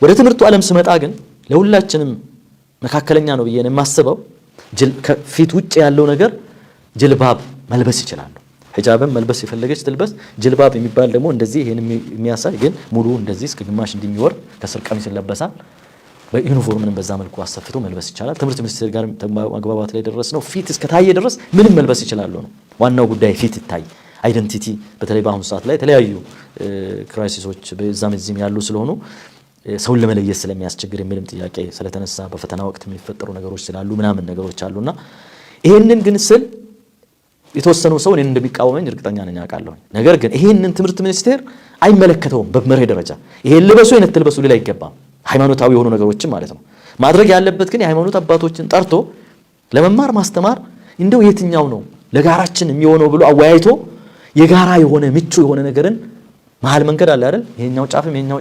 ወደ ትምህርቱ ዓለም ስመጣ ግን ለሁላችንም መካከለኛ ነው ብዬ ነው የማስበው። ፊት ውጭ ያለው ነገር ጅልባብ መልበስ ይችላሉ። ሂጃብን መልበስ የፈለገች ትልበስ። ጅልባብ የሚባል ደግሞ እንደዚህ ይሄን የሚያሳይ ግን ሙሉ እንደዚህ እስከ ግማሽ እንደሚወርድ ከስር ቀሚስ ይለበሳል። በዩኒፎርምንም በዛ መልኩ አሰፍቶ መልበስ ይቻላል። ትምህርት ሚኒስቴር ጋር ማግባባት ላይ ደረስነው ፊት እስከ ታየ ድረስ ምንም መልበስ ይችላሉ ነው ዋናው ጉዳይ። ፊት ይታይ አይደንቲቲ በተለይ በአሁኑ ሰዓት ላይ የተለያዩ ክራይሲሶች በዛም እዚህም ያሉ ስለሆኑ ሰውን ለመለየት ስለሚያስቸግር የሚልም ጥያቄ ስለተነሳ በፈተና ወቅት የሚፈጠሩ ነገሮች ስላሉ ምናምን ነገሮች አሉና ይሄንን ግን ስል የተወሰኑ ሰው እኔን እንደሚቃወመኝ እርግጠኛ ነኝ አውቃለሁ። ነገር ግን ይሄንን ትምህርት ሚኒስቴር አይመለከተውም። በመርህ ደረጃ ይሄን ልበሱ ይሄን ትልበሱ ሊል አይገባም። ሃይማኖታዊ የሆኑ ነገሮችን ማለት ነው። ማድረግ ያለበት ግን የሃይማኖት አባቶችን ጠርቶ ለመማር ማስተማር እንደው የትኛው ነው ለጋራችን የሚሆነው ብሎ አወያይቶ የጋራ የሆነ ምቹ የሆነ ነገርን መሀል መንገድ አለ አይደል? ይሄኛው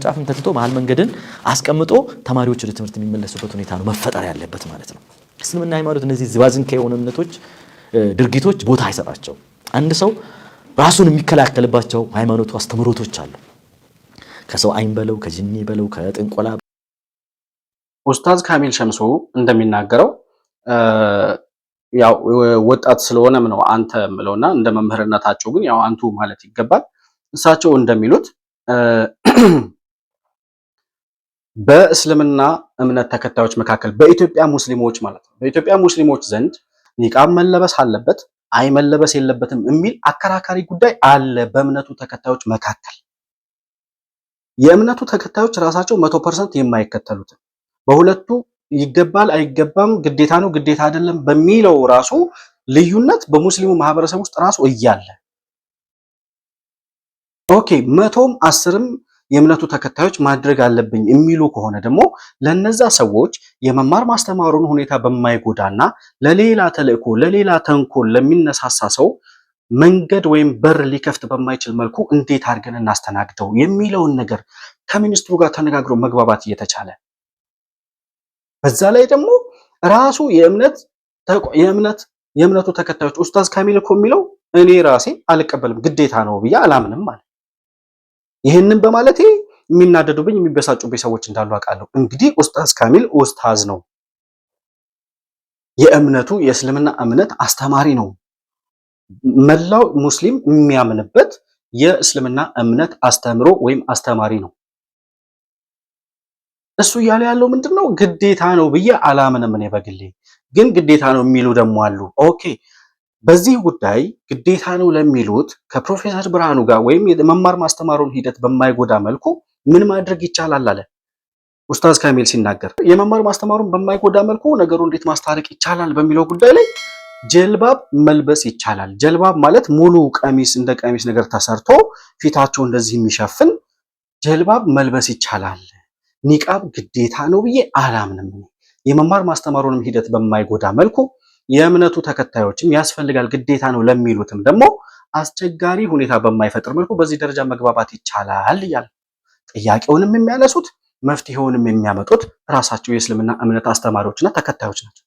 ጫፍም ተትቶ መሀል መንገድን አስቀምጦ ተማሪዎች ወደ ትምህርት የሚመለሱበት ሁኔታ ነው መፈጠር ያለበት ማለት ነው። እስልምና ሃይማኖት እነዚህ ዝባዝንኬ የሆኑ እምነቶች ድርጊቶች ቦታ አይሰጣቸው። አንድ ሰው ራሱን የሚከላከልባቸው ሃይማኖቱ አስተምሮቶች አሉ። ከሰው አይን በለው ከጅኒ በለው ከጥንቆላ። ኡስታዝ ካሚል ሸምሱ እንደሚናገረው ያው ወጣት ስለሆነም ነው አንተ ምለውና እንደ መምህርነታቸው ግን ያው አንቱ ማለት ይገባል። እሳቸው እንደሚሉት በእስልምና እምነት ተከታዮች መካከል በኢትዮጵያ ሙስሊሞች ማለት ነው በኢትዮጵያ ሙስሊሞች ዘንድ ኒቃብ መለበስ አለበት አይመለበስ የለበትም የሚል አከራካሪ ጉዳይ አለ በእምነቱ ተከታዮች መካከል። የእምነቱ ተከታዮች ራሳቸው 100% የማይከተሉት በሁለቱ ይገባል አይገባም ግዴታ ነው ግዴታ አይደለም በሚለው ራሱ ልዩነት በሙስሊሙ ማህበረሰብ ውስጥ ራሱ እያለ ኦኬ 100ም 10ም የእምነቱ ተከታዮች ማድረግ አለብኝ የሚሉ ከሆነ ደግሞ ለነዛ ሰዎች የመማር ማስተማሩን ሁኔታ በማይጎዳና ለሌላ ተልእኮ ለሌላ ተንኮል ለሚነሳሳ ሰው መንገድ ወይም በር ሊከፍት በማይችል መልኩ እንዴት አድርገን እናስተናግደው የሚለውን ነገር ከሚኒስትሩ ጋር ተነጋግሮ መግባባት እየተቻለ በዛ ላይ ደግሞ ራሱ የእምነቱ ተከታዮች ኡስታዝ ካሚል እኮ የሚለው እኔ ራሴ አልቀበልም ግዴታ ነው ብዬ አላምንም ማለት ይሄንን በማለቴ የሚናደዱብኝ የሚበሳጩብኝ ሰዎች እንዳሉ አውቃለሁ። እንግዲህ ኡስታዝ ካሚል ኡስታዝ ነው፣ የእስልምና እምነት አስተማሪ ነው፣ መላው ሙስሊም የሚያምንበት የእስልምና እምነት አስተምሮ ወይም አስተማሪ ነው። እሱ እያለ ያለው ምንድነው? ግዴታ ነው ብዬ አላምንም። እኔ በግሌ ግን ግዴታ ነው የሚሉ ደግሞ አሉ። ኦኬ በዚህ ጉዳይ ግዴታ ነው ለሚሉት ከፕሮፌሰር ብርሃኑ ጋር ወይም የመማር ማስተማሩን ሂደት በማይጎዳ መልኩ ምን ማድረግ ይቻላል አለ ኡስታዝ ካሚል ሲናገር። የመማር ማስተማሩን በማይጎዳ መልኩ ነገሩ እንዴት ማስታረቅ ይቻላል በሚለው ጉዳይ ላይ ጀልባብ መልበስ ይቻላል። ጀልባብ ማለት ሙሉ ቀሚስ እንደ ቀሚስ ነገር ተሰርቶ ፊታቸው እንደዚህ የሚሸፍን ጀልባብ መልበስ ይቻላል። ኒቃብ ግዴታ ነው ብዬ አላምንም። የመማር ማስተማሩንም ሂደት በማይጎዳ መልኩ የእምነቱ ተከታዮችም ያስፈልጋል ግዴታ ነው ለሚሉትም ደግሞ አስቸጋሪ ሁኔታ በማይፈጥር መልኩ በዚህ ደረጃ መግባባት ይቻላል እያለ ጥያቄውንም የሚያነሱት መፍትሄውንም የሚያመጡት ራሳቸው የእስልምና እምነት አስተማሪዎችና ተከታዮች ናቸው።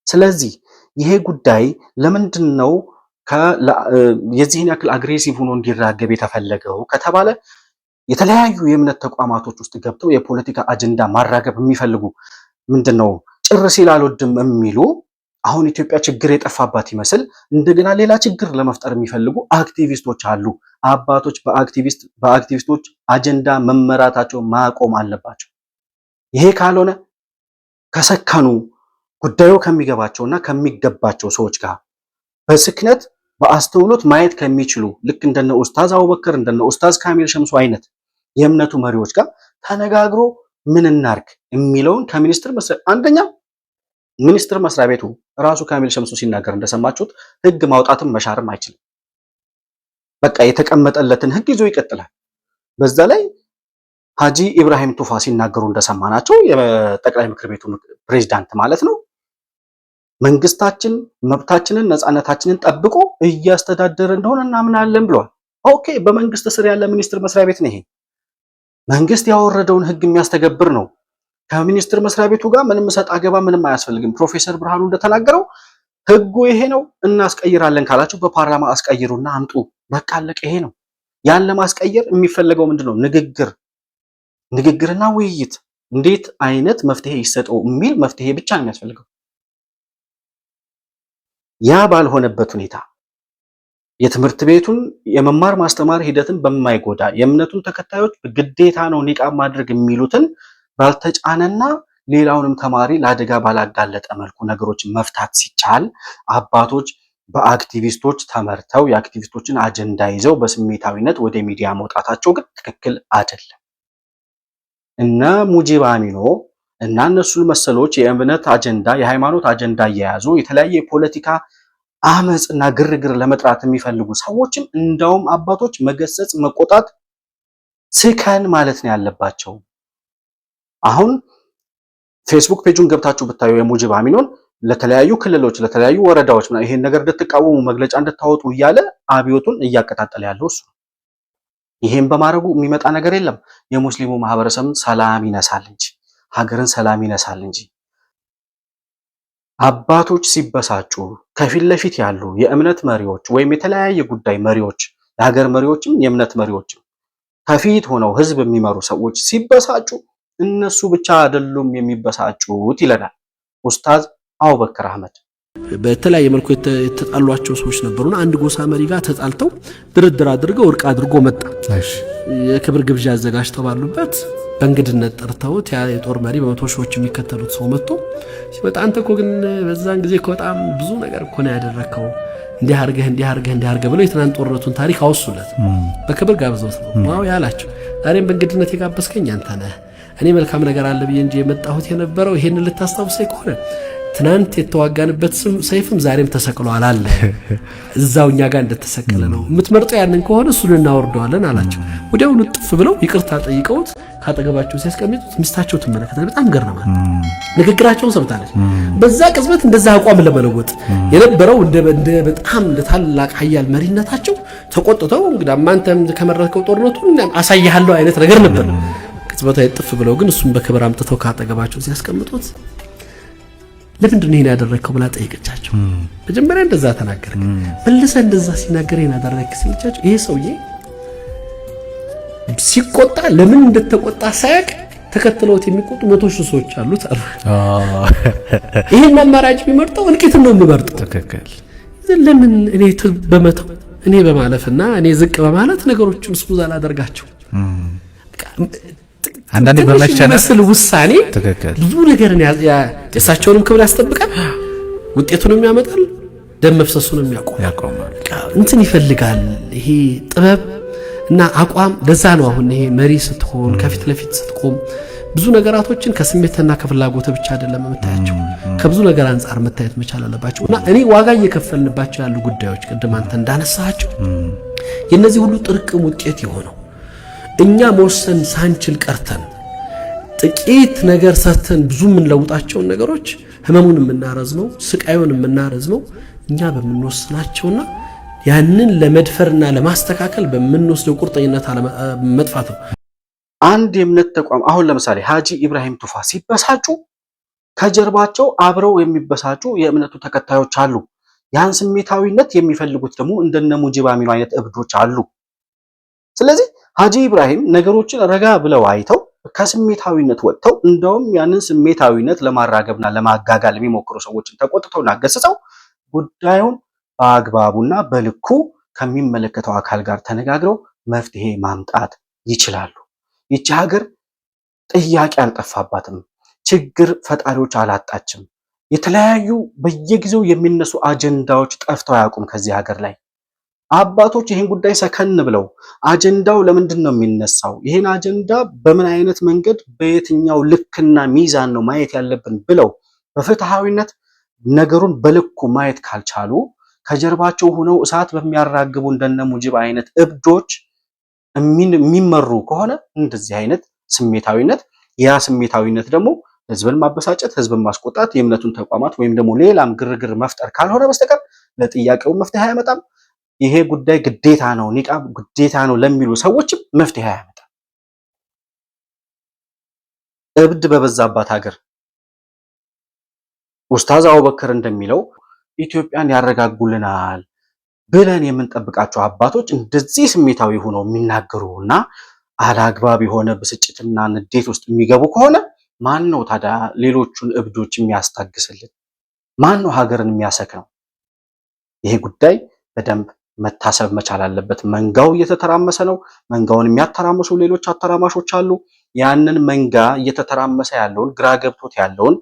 ስለዚህ ይሄ ጉዳይ ለምንድን ነው የዚህን ያክል አግሬሲቭ ሆኖ እንዲራገብ የተፈለገው ከተባለ የተለያዩ የእምነት ተቋማቶች ውስጥ ገብተው የፖለቲካ አጀንዳ ማራገብ የሚፈልጉ ምንድነው ጭር ሲል አልወድም የሚሉ አሁን ኢትዮጵያ ችግር የጠፋባት ይመስል እንደገና ሌላ ችግር ለመፍጠር የሚፈልጉ አክቲቪስቶች አሉ። አባቶች በአክቲቪስቶች አጀንዳ መመራታቸው ማቆም አለባቸው። ይሄ ካልሆነ ከሰከኑ ጉዳዩ ከሚገባቸውና ከሚገባቸው ሰዎች ጋር በስክነት በአስተውሎት ማየት ከሚችሉ ልክ እንደነ ኡስታዝ አቡበከር እንደነ ኡስታዝ ካሚል ሸምሱ አይነት የእምነቱ መሪዎች ጋር ተነጋግሮ ምን እናርግ የሚለውን ከሚኒስትር አንደኛ ሚኒስትር መስሪያ ቤቱ ራሱ ካሚል ሸምሱ ሲናገር እንደሰማችሁት ህግ ማውጣትም መሻርም አይችልም። በቃ የተቀመጠለትን ህግ ይዞ ይቀጥላል። በዛ ላይ ሀጂ ኢብራሂም ቱፋ ሲናገሩ እንደሰማናቸው የጠቅላይ ምክር ቤቱ ፕሬዝዳንት ማለት ነው መንግስታችን መብታችንን ነፃነታችንን ጠብቆ እያስተዳደረ እንደሆነ እናምናለን ብለዋል። ኦኬ በመንግስት ስር ያለ ሚኒስትር መስሪያ ቤት ነው ይሄ። መንግስት ያወረደውን ህግ የሚያስተገብር ነው። ከሚኒስትር መስሪያ ቤቱ ጋር ምንም ሰጣ ገባ ምንም አያስፈልግም። ፕሮፌሰር ብርሃኑ እንደተናገረው ህጉ ይሄ ነው እናስቀይራለን ካላችሁ በፓርላማ አስቀይሩና አምጡ። በቃ አለቀ። ይሄ ነው። ያን ለማስቀየር የሚፈለገው ምንድነው? ንግግርና ውይይት። እንዴት አይነት መፍትሄ ይሰጠው የሚል መፍትሄ ብቻ ነው የሚያስፈልገው። ያ ባልሆነበት ሁኔታ የትምህርት ቤቱን የመማር ማስተማር ሂደትን በማይጎዳ የእምነቱን ተከታዮች ግዴታ ነው ኒቃብ ማድረግ የሚሉትን ባልተጫነና ሌላውንም ተማሪ ለአደጋ ባላጋለጠ መልኩ ነገሮችን መፍታት ሲቻል አባቶች በአክቲቪስቶች ተመርተው የአክቲቪስቶችን አጀንዳ ይዘው በስሜታዊነት ወደ ሚዲያ መውጣታቸው ግን ትክክል አይደለም። እነ ሙጂብ አሚኖ እና እነሱን መሰሎች የእምነት አጀንዳ የሃይማኖት አጀንዳ እየያዙ የተለያየ የፖለቲካ አመጽና ግርግር ለመጥራት የሚፈልጉ ሰዎችም እንደውም አባቶች መገሰጽ መቆጣት ስከን ማለት ነው ያለባቸው። አሁን ፌስቡክ ፔጁን ገብታችሁ ብታዩ የሙጂብ አሚኖን ለተለያዩ ክልሎች ለተለያዩ ወረዳዎች ይሄን ነገር እንድትቃወሙ መግለጫ እንድታወጡ እያለ አብዮቱን እያቀጣጠለ ያለው እሱ። ይሄን በማድረጉ የሚመጣ ነገር የለም። የሙስሊሙ ማህበረሰብን ሰላም ይነሳል እንጂ ሀገርን ሰላም ይነሳል እንጂ። አባቶች ሲበሳጩ ከፊት ለፊት ያሉ የእምነት መሪዎች ወይም የተለያየ ጉዳይ መሪዎች የሀገር መሪዎችም የእምነት መሪዎችም ከፊት ሆነው ህዝብ የሚመሩ ሰዎች ሲበሳጩ እነሱ ብቻ አይደሉም የሚበሳጩት ይለናል ኡስታዝ አቡበከር አህመድ። በተለያየ መልኩ የተጣሏቸው ሰዎች ነበሩና አንድ ጎሳ መሪ ጋር ተጣልተው ድርድር አድርገው እርቅ አድርጎ መጣ። የክብር ግብዣ አዘጋጅተው ባሉበት በእንግድነት ጠርተውት ያ የጦር መሪ በመቶ ሺዎች የሚከተሉት ሰው መጥቶ ሲመጣ አንተ እኮ ግን በዛን ጊዜ በጣም ብዙ ነገር እኮ ነው ያደረከው እንዲህ አድርገህ ብለው የትናንት ጦርነቱን ታሪክ አወሱለት። በክብር ጋብዘውት ነው ዋው ያላቸው። ዛሬም በእንግድነት የጋበዝከኝ አንተ ነህ። እኔ መልካም ነገር አለ ብዬ እንጂ የመጣሁት የነበረው ይሄንን ልታስታውሰኝ ከሆነ ትናንት የተዋጋንበት ሰይፍም ዛሬም ተሰቅሏል አለ። እዛው እኛ ጋር እንደተሰቀለ ነው። የምትመርጠው ያንን ከሆነ እሱን እናወርደዋለን አላቸው። ወዲያውኑ ጥፍ ብለው ይቅርታ ጠይቀውት ካጠገባቸው ሲያስቀምጡት ሚስታቸው ትመለከታለች። በጣም ገረማት። ንግግራቸውን ሰምታለች። በዛ ቅጽበት እንደዛ አቋም ለመለወጥ የነበረው እንደ በጣም ታላቅ ኃያል መሪነታቸው ተቆጥተው እንግዲህ አንተም ከመረጥከው ጦርነቱን አሳይሃለሁ አይነት ነገር ነበር። ቅጽበታ ጥፍ ብለው ግን እሱን በክብር አምጥተው ካጠገባቸው ሲያስቀምጡት ለምንድን ነው ይሄን ያደረከው ብላ ጠይቀቻቸው። መጀመሪያ እንደዛ ተናገረ። መልሰ እንደዛ ሲናገር ይሄን ያደረክ ሲልቻቸው ይሄ ሰውዬ ሲቆጣ ለምን እንደተቆጣ ሳያቅ ተከትለውት የሚቆጡ 100,000 ሰዎች አሉት አሉ። ይሄን አማራጭ ቢመርጠው እልቂትን ነው የሚመርጠው። ተከከል ለምን እኔ በመተው እኔ በማለፍና እኔ ዝቅ በማለት ነገሮችን ስሙዝ አላደርጋቸው አንዳንዴ በመሸነፍ ውሳኔ ብዙ ነገርን የእሳቸውንም ክብር ያስጠብቃል፣ ውጤቱንም ያመጣል፣ ደም መፍሰሱንም ያቆማል። እንትን ይፈልጋል ይሄ ጥበብ እና አቋም። ለዛ ነው አሁን ይሄ መሪ ስትሆን ከፊት ለፊት ስትቆም ብዙ ነገራቶችን ከስሜትና ከፍላጎት ብቻ አይደለም የምታያቸው፣ ከብዙ ነገር አንፃር መታየት መቻል አለባቸው። እና እኔ ዋጋ እየከፈልንባቸው ያሉ ጉዳዮች ቅድም አንተ እንዳነሳቸው የነዚህ ሁሉ ጥርቅም ውጤት የሆነው እኛ መወሰን ሳንችል ቀርተን ጥቂት ነገር ሰተን ብዙ የምንለውጣቸውን ነገሮች ህመሙን የምናረዝመው ስቃዩን የምናረዝመው እኛ በምንወስናቸውና ያንን ለመድፈርና ለማስተካከል በምንወስደው ቁርጠኝነት መጥፋት ነው። አንድ የእምነት ተቋም አሁን ለምሳሌ ሀጂ ኢብራሂም ቱፋ ሲበሳጩ ከጀርባቸው አብረው የሚበሳጩ የእምነቱ ተከታዮች አሉ። ያን ስሜታዊነት የሚፈልጉት ደግሞ እንደነ ሙጂብ አሚኖ አይነት እብዶች አሉ። ስለዚህ ሀጂ ኢብራሂም ነገሮችን ረጋ ብለው አይተው ከስሜታዊነት ወጥተው እንደውም ያንን ስሜታዊነት ለማራገብና ለማጋጋል የሚሞክሩ ሰዎችን ተቆጥተውና ገስጸው ጉዳዩን በአግባቡና በልኩ ከሚመለከተው አካል ጋር ተነጋግረው መፍትሄ ማምጣት ይችላሉ። ይቺ ሀገር ጥያቄ አልጠፋባትም። ችግር ፈጣሪዎች አላጣችም። የተለያዩ በየጊዜው የሚነሱ አጀንዳዎች ጠፍተው አያውቁም ከዚህ ሀገር ላይ። አባቶች ይህን ጉዳይ ሰከን ብለው አጀንዳው ለምንድን ነው የሚነሳው፣ ይህን አጀንዳ በምን አይነት መንገድ በየትኛው ልክና ሚዛን ነው ማየት ያለብን ብለው በፍትሃዊነት ነገሩን በልኩ ማየት ካልቻሉ ከጀርባቸው ሆነው እሳት በሚያራግቡ እንደነ ሙጂብ አይነት እብዶች የሚመሩ ከሆነ እንደዚህ አይነት ስሜታዊነት ስሜታዊነት ደግሞ ህዝብን ማበሳጨት፣ ህዝብን ማስቆጣት፣ የእምነቱን ተቋማት ወይም ደግሞ ሌላም ግርግር መፍጠር ካልሆነ በስተቀር ለጥያቄው መፍትሄ አያመጣም። ይሄ ጉዳይ ግዴታ ነው፣ ኒቃብ ግዴታ ነው ለሚሉ ሰዎችም መፍትሄ አያመጣም። እብድ በበዛባት ሀገር ኡስታዝ አቡበከር እንደሚለው ኢትዮጵያን ያረጋጉልናል ብለን የምንጠብቃቸው አባቶች እንደዚህ ስሜታዊ ሆነው የሚናገሩና አላግባብ የሆነ ብስጭትና ንዴት ውስጥ የሚገቡ ከሆነ ማን ነው ታዲያ ሌሎቹን እብዶች የሚያስታግስልን? ማን ነው ሀገርን የሚያሰክነው? ይሄ ጉዳይ በደንብ መታሰብ መቻል አለበት። መንጋው እየተተራመሰ ነው። መንጋውን የሚያተራምሱ ሌሎች አተራማሾች አሉ። ያንን መንጋ እየተተራመሰ ያለውን ግራ ገብቶት ያለውን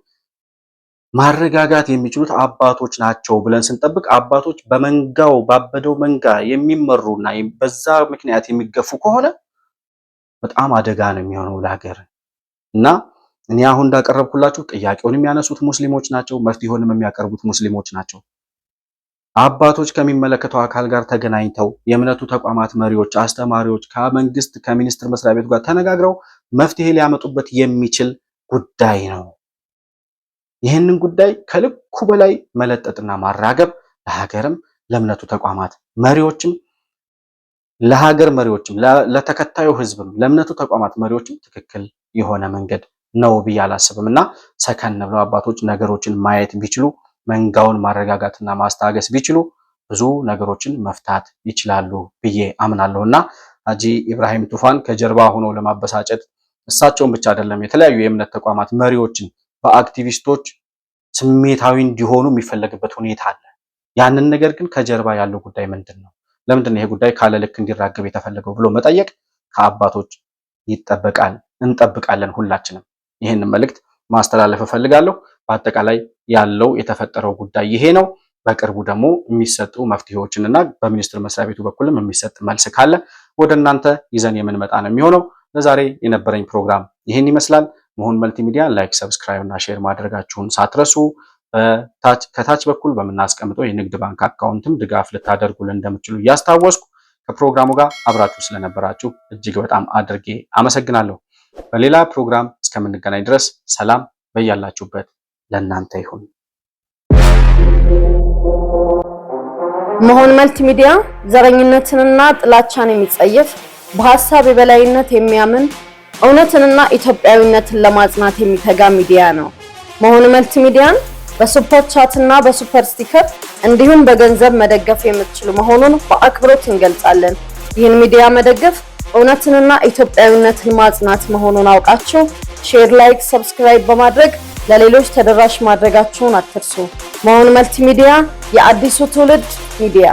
ማረጋጋት የሚችሉት አባቶች ናቸው ብለን ስንጠብቅ አባቶች በመንጋው ባበደው መንጋ የሚመሩና በዛ ምክንያት የሚገፉ ከሆነ በጣም አደጋ ነው የሚሆነው ለሀገር። እና እኔ አሁን እንዳቀረብኩላችሁ ጥያቄውን የሚያነሱት ሙስሊሞች ናቸው፣ መፍትሄውንም የሚያቀርቡት ሙስሊሞች ናቸው። አባቶች ከሚመለከተው አካል ጋር ተገናኝተው የእምነቱ ተቋማት መሪዎች፣ አስተማሪዎች ከመንግስት ከሚኒስቴር መስሪያ ቤቱ ጋር ተነጋግረው መፍትሄ ሊያመጡበት የሚችል ጉዳይ ነው። ይህንን ጉዳይ ከልኩ በላይ መለጠጥና ማራገብ ለሀገርም ለእምነቱ ተቋማት መሪዎችም ለሀገር መሪዎችም ለተከታዩ ህዝብም ለእምነቱ ተቋማት መሪዎችም ትክክል የሆነ መንገድ ነው ብዬ አላስብም። እና ሰከን ብለው አባቶች ነገሮችን ማየት ቢችሉ መንጋውን ማረጋጋትና ማስታገስ ቢችሉ ብዙ ነገሮችን መፍታት ይችላሉ ብዬ አምናለሁ። እና ሀጂ ኢብራሂም ቱፋን ከጀርባ ሆኖ ለማበሳጨት እሳቸውን ብቻ አይደለም የተለያዩ የእምነት ተቋማት መሪዎችን በአክቲቪስቶች ስሜታዊ እንዲሆኑ የሚፈለግበት ሁኔታ አለ። ያንን ነገር ግን ከጀርባ ያለው ጉዳይ ምንድን ነው? ለምንድን ነው ይሄ ጉዳይ ካለ ልክ እንዲራገብ የተፈለገው ብሎ መጠየቅ ከአባቶች ይጠበቃል። እንጠብቃለን ሁላችንም። ይህንን መልእክት ማስተላለፍ እፈልጋለሁ። በአጠቃላይ ያለው የተፈጠረው ጉዳይ ይሄ ነው። በቅርቡ ደግሞ የሚሰጡ መፍትሄዎችንና በሚኒስቴር መስሪያ ቤቱ በኩልም የሚሰጥ መልስ ካለ ወደ እናንተ ይዘን የምንመጣ ነው የሚሆነው። ለዛሬ የነበረኝ ፕሮግራም ይህን ይመስላል። መሆን መልቲሚዲያ ላይክ፣ ሰብስክራይብ እና ሼር ማድረጋችሁን ሳትረሱ ከታች በኩል በምናስቀምጠው የንግድ ባንክ አካውንትም ድጋፍ ልታደርጉልን እንደምትችሉ እያስታወስኩ ከፕሮግራሙ ጋር አብራችሁ ስለነበራችሁ እጅግ በጣም አድርጌ አመሰግናለሁ። በሌላ ፕሮግራም እስከምንገናኝ ድረስ ሰላም በያላችሁበት ለእናንተ ይሁን። መሆን መልቲሚዲያ ዘረኝነትንና ጥላቻን የሚጸየፍ በሐሳብ የበላይነት የሚያምን እውነትንና ኢትዮጵያዊነትን ለማጽናት የሚተጋ ሚዲያ ነው። መሆን መልቲሚዲያን በሱፐር ቻት እና በሱፐር ስቲከር እንዲሁም በገንዘብ መደገፍ የምትችሉ መሆኑን በአክብሮት እንገልጻለን። ይህን ሚዲያ መደገፍ እውነትንና ኢትዮጵያዊነትን ማጽናት መሆኑን አውቃችሁ ሼር፣ ላይክ፣ ሰብስክራይብ በማድረግ ለሌሎች ተደራሽ ማድረጋችሁን አትርሱ። መሆን መልቲሚዲያ የአዲሱ ትውልድ ሚዲያ